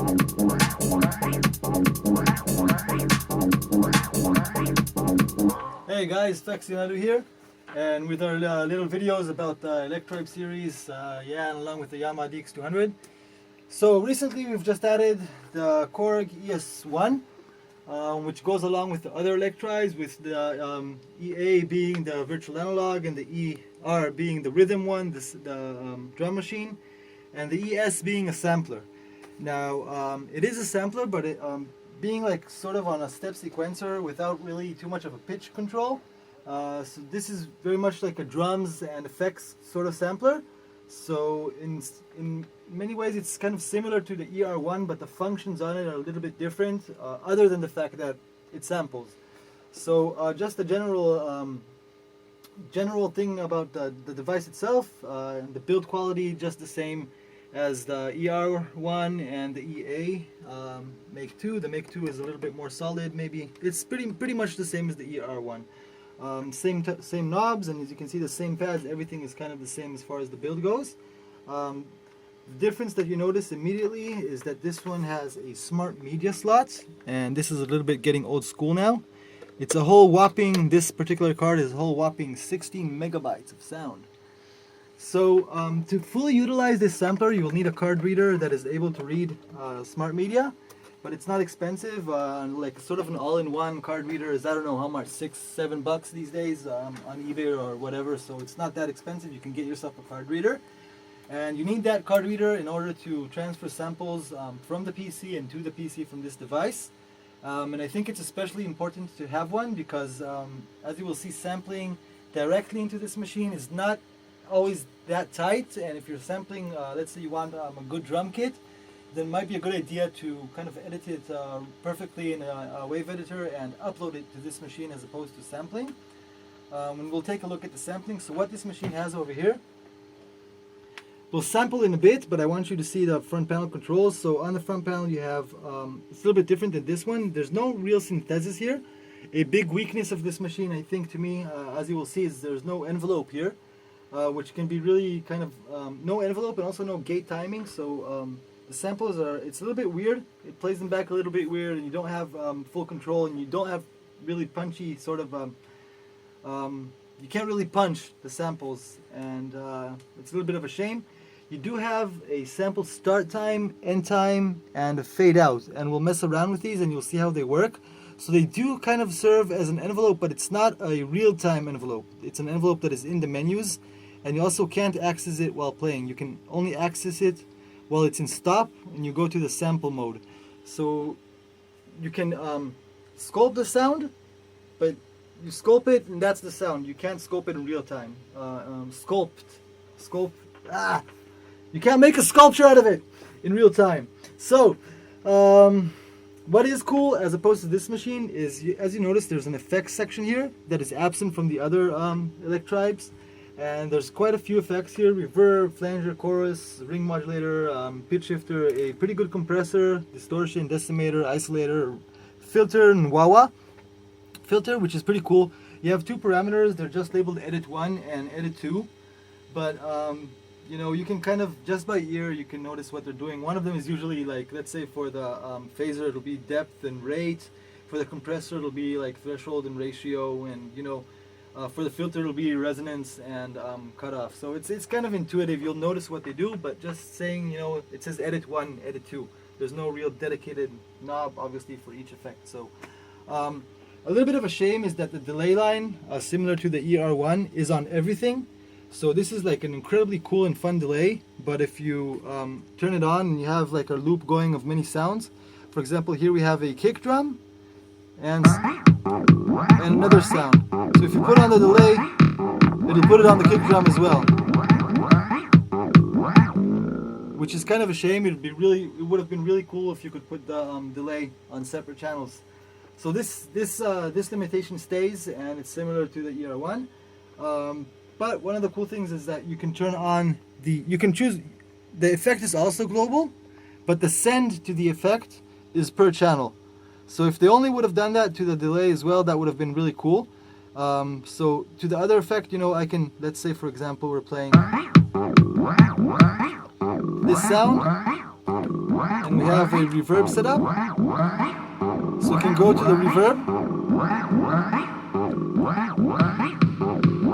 Hey guys, Faxi Nadu here, and with our little videos about the Electribe series, and along with the Yamaha DX200. So recently we've just added the Korg ES-1, which goes along with the other Electribes, with the EA being the virtual analog and the ER being the rhythm one, the drum machine, and the ES being a sampler. Now it is a sampler, but it being like sort of on a step sequencer without really too much of a pitch control. So this is very much like a drums and effects sort of sampler. So in many ways it's kind of similar to the ER1, but the functions on it are a little bit different, other than the fact that it samples. So just a general thing about the device itself, the build quality just the same as the ER1 and the EA Make 2. The Make 2 is a little bit more solid, maybe. It's pretty much the same as the ER1. Same knobs, and as you can see, the same pads. Everything is kind of the same as far as the build goes. The difference that you notice immediately is that this one has a smart media slot, and this is a little bit getting old school now. It's a whole whopping, this particular card is a whole whopping 16 megabytes of sound. So to fully utilize this sampler, you will need a card reader that is able to read smart media, but it's not expensive. Like sort of an all-in-one card reader is, I don't know how much, $6-7 these days on eBay or whatever. So it's not that expensive. You can get yourself a card reader, and you need that card reader in order to transfer samples from the PC and to the PC from this device. And I think it's especially important to have one because, as you will see, sampling directly into this machine is not always that tight, and if you're sampling, let's say you want a good drum kit, then it might be a good idea to kind of edit it perfectly in a wave editor and upload it to this machine as opposed to sampling. And we'll take a look at the sampling. So what this machine has over here, we'll sample in a bit, but I want you to see the front panel controls. So on the front panel you have, it's a little bit different than this one. There's no real synthesis here. A big weakness of this machine, I think, to me, as you will see, is there's no envelope here. Which can be really kind of no envelope and also no gate timing. So the samples it's a little bit weird. It plays them back a little bit weird, and you don't have full control, and you don't have really punchy sort of you can't really punch the samples, and it's a little bit of a shame. You do have a sample start time, end time, and a fade out, and we'll mess around with these and you'll see how they work. So they do kind of serve as an envelope, but it's not a real-time envelope. It's an envelope that is in the menus, and you also can't access it while playing. You can only access it while it's in stop, and you go to the sample mode. So you can sculpt the sound, but you sculpt it, and that's the sound. You can't sculpt it in real time. You can't make a sculpture out of it in real time. So what is cool as opposed to this machine is, as you notice, there's an effects section here that is absent from the other Electribes. And there's quite a few effects here: reverb, flanger, chorus, ring modulator, pitch shifter, a pretty good compressor, distortion, decimator, isolator, filter, and wah-wah filter, which is pretty cool. You have two parameters. They're just labeled edit 1 and edit 2, but you know, you can kind of, just by ear, you can notice what they're doing. One of them is usually, like, let's say for the phaser, it'll be depth and rate. For the compressor, it'll be like threshold and ratio, and you know, for the filter, it'll be resonance and cutoff. So it's kind of intuitive. You'll notice what they do, but just saying, you know, it says edit 1, edit 2. There's no real dedicated knob, obviously, for each effect. So a little bit of a shame is that the delay line, similar to the ER1, is on everything. So this is like an incredibly cool and fun delay, but if you turn it on and you have like a loop going of many sounds, for example, here we have a kick drum and another sound. So if you put on the delay, it'll put it on the kick drum as well, which is kind of a shame. It would have been really cool if you could put the delay on separate channels. So this limitation stays, and it's similar to the ER1. But one of the cool things is that you can turn on you can choose, the effect is also global, but the send to the effect is per channel. So if they only would have done that to the delay as well, that would have been really cool. So to the other effect, you know, I can, let's say for example, we're playing this sound. and we have a reverb set up. So we can go to the reverb.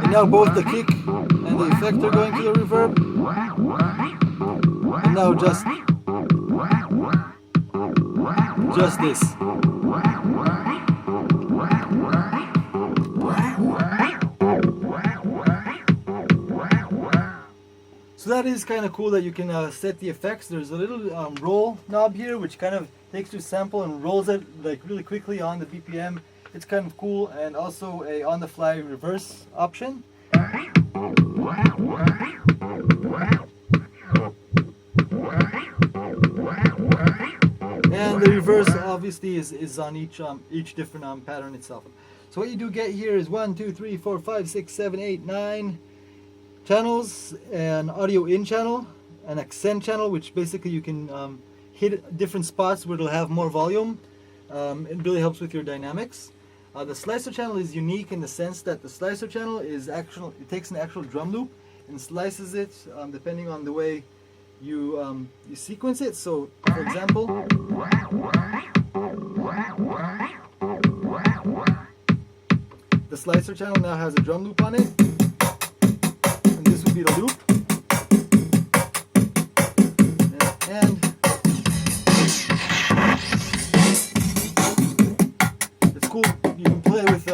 And now both the kick and the effect are going to the reverb. And now just this. So that is kind of cool that you can set the effects. There's a little roll knob here which kind of takes your sample and rolls it like really quickly on the BPM. It's kind of cool, and also a on-the-fly reverse option. And the reverse obviously is on each different pattern itself. So what you do get here is 1, 2, 3, 4, 5, 6, 7, 8, 9 channels, an audio in channel, an accent channel, which basically you can hit different spots where it'll have more volume. It really helps with your dynamics. The slicer channel is unique in the sense that the slicer channel is it takes an actual drum loop and slices it depending on the way you sequence it. So, for example, the slicer channel now has a drum loop on it, and this would be the loop. And it's cool. You can play with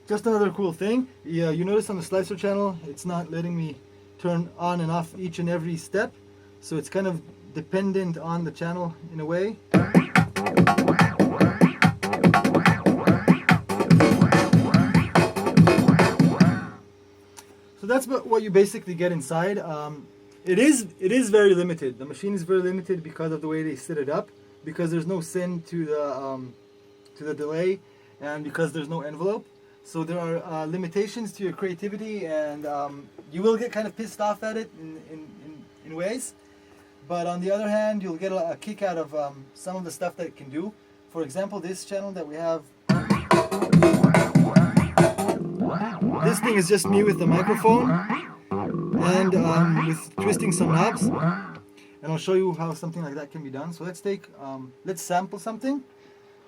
just another cool thing. Yeah, you notice on the slicer channel, it's not letting me turn on and off each and every step, so it's kind of dependent on the channel in a way. So that's what you basically get inside. It is very limited. The machine is very limited because of the way they set it up, because there's no send to the delay, and because there's no envelope. So there are limitations to your creativity, and you will get kind of pissed off at it in ways. But on the other hand, you'll get a kick out of some of the stuff that it can do. For example, this channel that we have, this thing is just me with the microphone and with twisting some knobs. And I'll show you how something like that can be done. So let's sample something.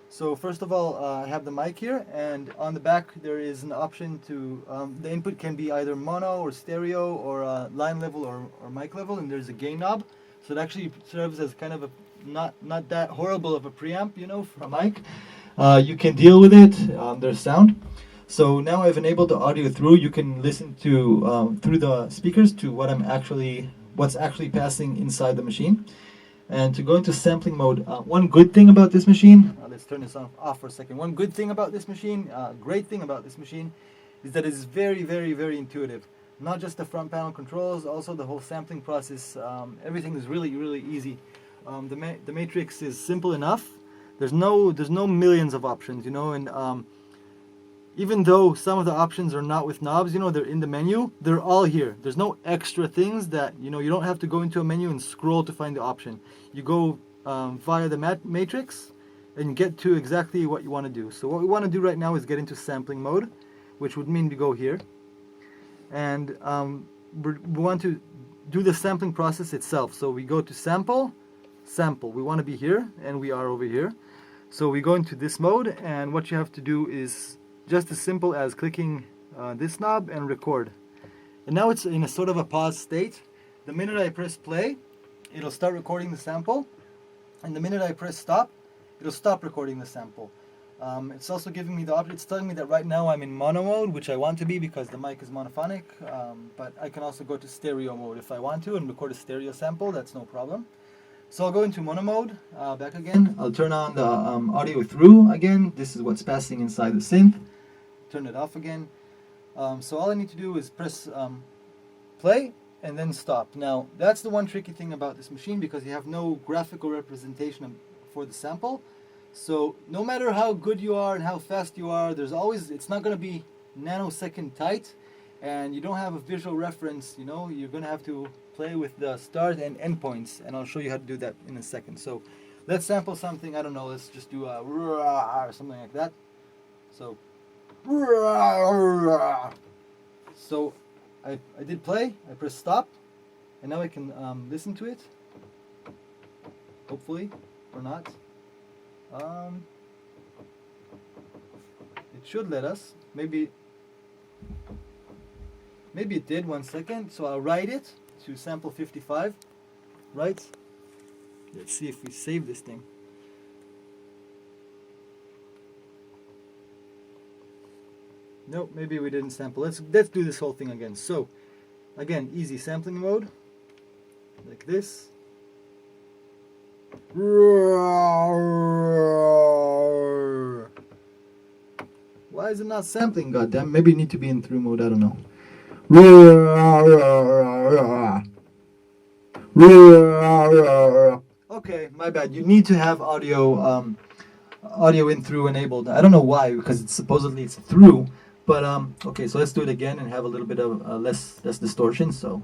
So first of all, I have the mic here, and on the back there is an option to, the input can be either mono or stereo or line level or mic level, and there's a gain knob. So it actually serves as kind of a not that horrible of a preamp, you know, for a mic. You can deal with it. There's sound. So now I've enabled the audio through. You can listen to through the speakers to what's actually passing inside the machine. And to go into sampling mode, one good thing about this machine, let's turn this off for a second. One good thing about this machine, great thing about this machine, is that it's very, very, very intuitive. Not just the front panel controls, also the whole sampling process. Everything is really, really easy. The matrix is simple enough. There's no millions of options, you know, and even though some of the options are not with knobs, you know, they're in the menu, they're all here. There's no extra things that, you know, you don't have to go into a menu and scroll to find the option. You go via the matrix and get to exactly what you want to do. So what we want to do right now is get into sampling mode, which would mean we go here. And we want to do the sampling process itself. So we go to sample. We want to be here, and we are over here. So we go into this mode, and what you have to do is just as simple as clicking this knob and record. And now it's in a sort of a pause state. The minute I press play, it'll start recording the sample, and the minute I press stop, it'll stop recording the sample. It's also giving me the option. It's telling me that right now I'm in mono mode, which I want to be because the mic is monophonic, but I can also go to stereo mode if I want to and record a stereo sample. That's no problem. So I'll go into mono mode, back again. I'll turn on the audio through again. This is what's passing inside the synth. Turn it off again. So all I need to do is press play and then stop. Now that's the one tricky thing about this machine, because you have no graphical representation for the sample. So no matter how good you are and how fast you are, it's not going to be nanosecond tight, and you don't have a visual reference. You know, you're going to have to play with the start and endpoints, and I'll show you how to do that in a second. So let's sample something. I don't know. Let's just do a or something like that. So, so I did play. I pressed stop, and now I can listen to it. Hopefully, or not. It should let us. Maybe it did. 1 second. So I'll write it to sample 55. Right. Let's see if we save this thing. Nope, maybe we didn't sample. Let's do this whole thing again. So, again, easy sampling mode, like this. Why is it not sampling? Goddamn! Maybe you need to be in through mode. I don't know. Okay, my bad. You need to have audio in through enabled. I don't know why, because it's supposedly it's through. But okay, so let's do it again and have a little bit of less distortion. So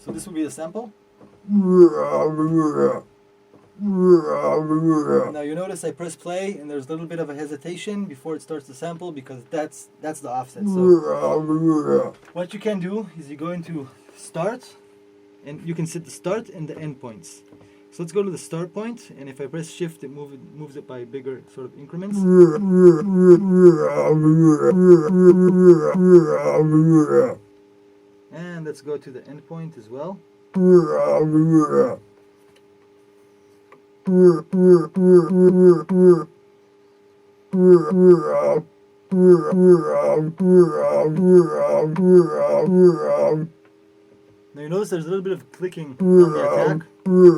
this will be the sample. Now you notice I press play and there's a little bit of a hesitation before it starts to sample because that's the offset. So what you can do is you go into start and you can set the start and the end points. So let's go to the start point, and if I press shift, it moves it by bigger sort of increments. And let's go to the end point as well. Now you notice there's a little bit of clicking on the attack. And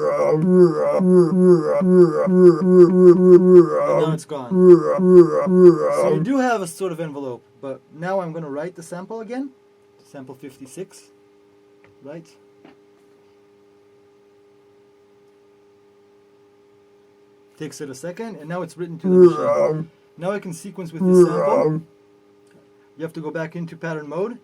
now it's gone. So you do have a sort of envelope, but now I'm going to write the sample again. Sample 56. Right. Takes it a second, and now it's written to the machine. Now I can sequence with this sample. You have to go back into pattern mode.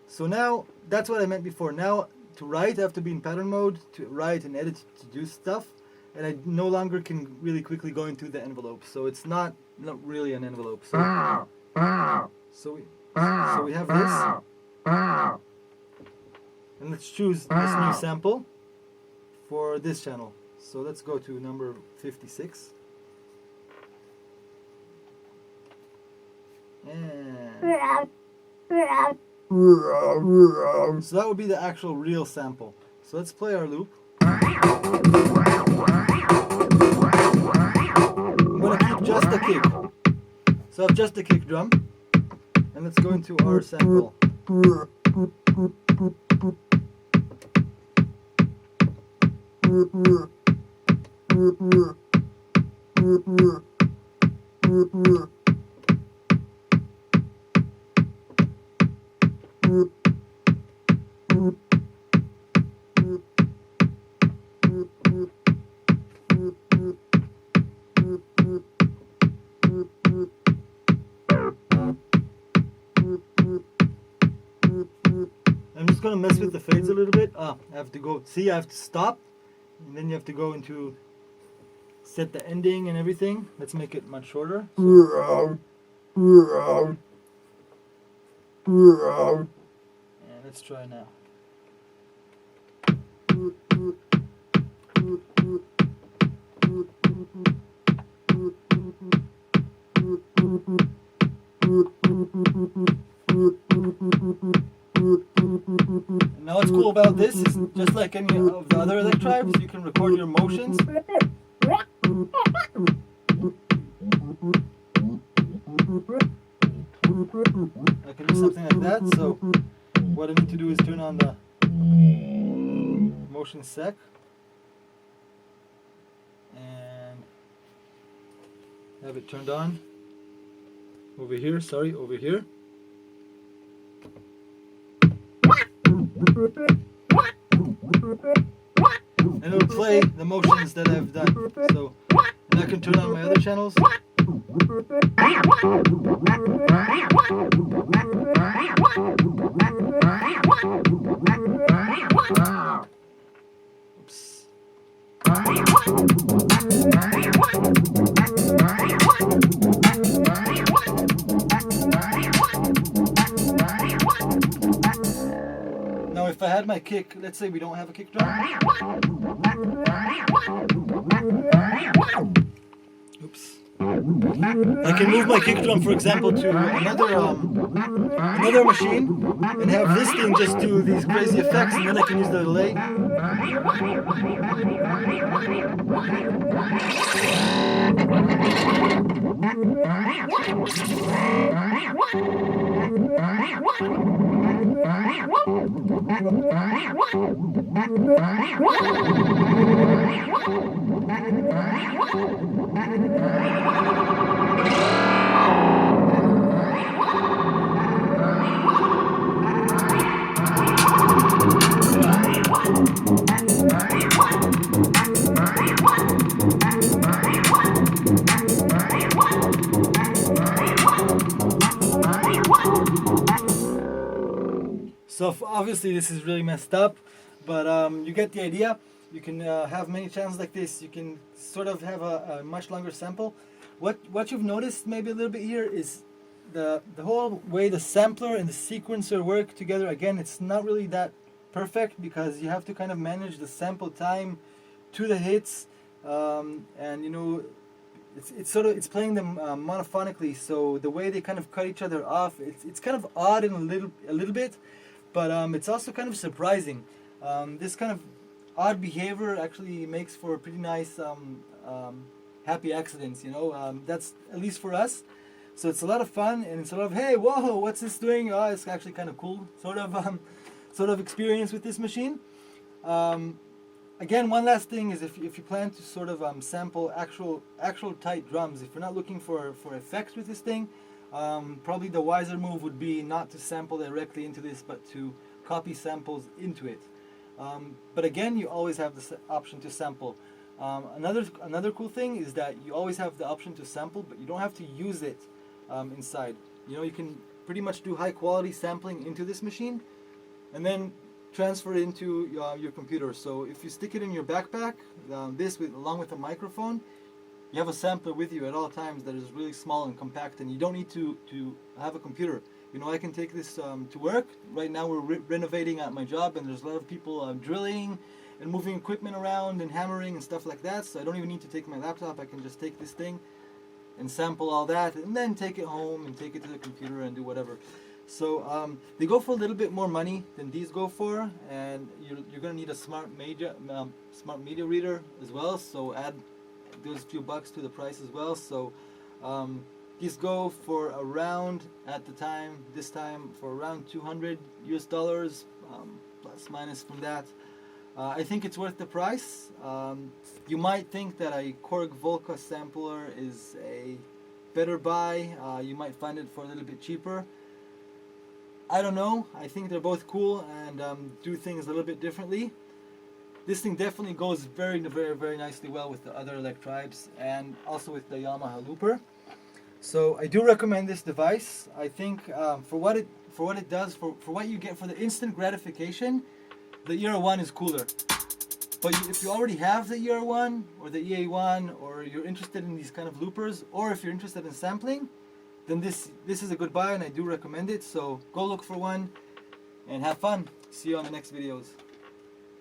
So now, that's what I meant before. Now, to write, I have to be in pattern mode, to write and edit, to do stuff. And I no longer can really quickly go into the envelope. So it's not really an envelope. So we have this. And let's choose this new sample for this channel. So let's go to number 56. And so that would be the actual real sample. So let's play our loop. I'm going to keep just the kick. So I have just the kick drum. And let's go into our sample. I'm just gonna mess with the fades a little bit. I have to go, see, I have to stop, and then you have to go into set the ending and everything. Let's make it much shorter. So. And let's try now. And now what's cool about this is just like any of the other Electribes, you can record your motions. I can do something like that. So what I need to do is turn on the motion sec and have it turned on over here. Sorry, over here. And it'll play the motions that I've done. So, and I can turn on my other channels. Now if I had my kick, let's say we don't have a kick drum. Oops. I can move my kick drum, for example, to another machine and have this thing just do these crazy effects, and then I can use the delay. So obviously this is really messed up, but you get the idea. You can have many channels like this. You can sort of have a much longer sample. What you've noticed maybe a little bit here is the whole way the sampler and the sequencer work together. Again, it's not really that perfect because you have to kind of manage the sample time to the hits, and you know it's playing them monophonically. So the way they kind of cut each other off, it's kind of odd in a little bit. But it's also kind of surprising. This kind of odd behavior actually makes for pretty nice happy accidents, you know. That's at least for us. So it's a lot of fun, and it's a lot of, hey, whoa, what's this doing? Oh, it's actually kind of cool, sort of experience with this machine. Again, one last thing is if you plan to sort of sample actual tight drums, if you're not looking for effects with this thing, probably the wiser move would be not to sample directly into this, but to copy samples into it. But again, you always have the option to sample. Another cool thing is that you always have the option to sample, but you don't have to use it inside. You know, you can pretty much do high quality sampling into this machine, and then transfer it into your computer. So if you stick it in your backpack, along with a microphone, you have a sampler with you at all times that is really small and compact, and you don't need to have a computer. You know, I can take this to work. Right now we're renovating at my job, and there's a lot of people drilling and moving equipment around and hammering and stuff like that, so I don't even need to take my laptop. I can just take this thing and sample all that, and then take it home and take it to the computer and do whatever. So they go for a little bit more money than these go for, and you're going to need a smart media reader as well, so add those few bucks to the price as well. So these go for around, this time for around $200 US, plus minus from that. I think it's worth the price. You might think that a Korg Volca sampler is a better buy. You might find it for a little bit cheaper. I don't know. I think they're both cool and do things a little bit differently. This thing definitely goes very, very, very nicely well with the other Electribes and also with the Yamaha looper. So I do recommend this device. I think for what it does, for what you get for the instant gratification, the ER1 is cooler. But if you already have the ER1 or the EA1, or you're interested in these kind of loopers, or if you're interested in sampling, then this is a good buy, and I do recommend it. So go look for one and have fun. See you on the next videos.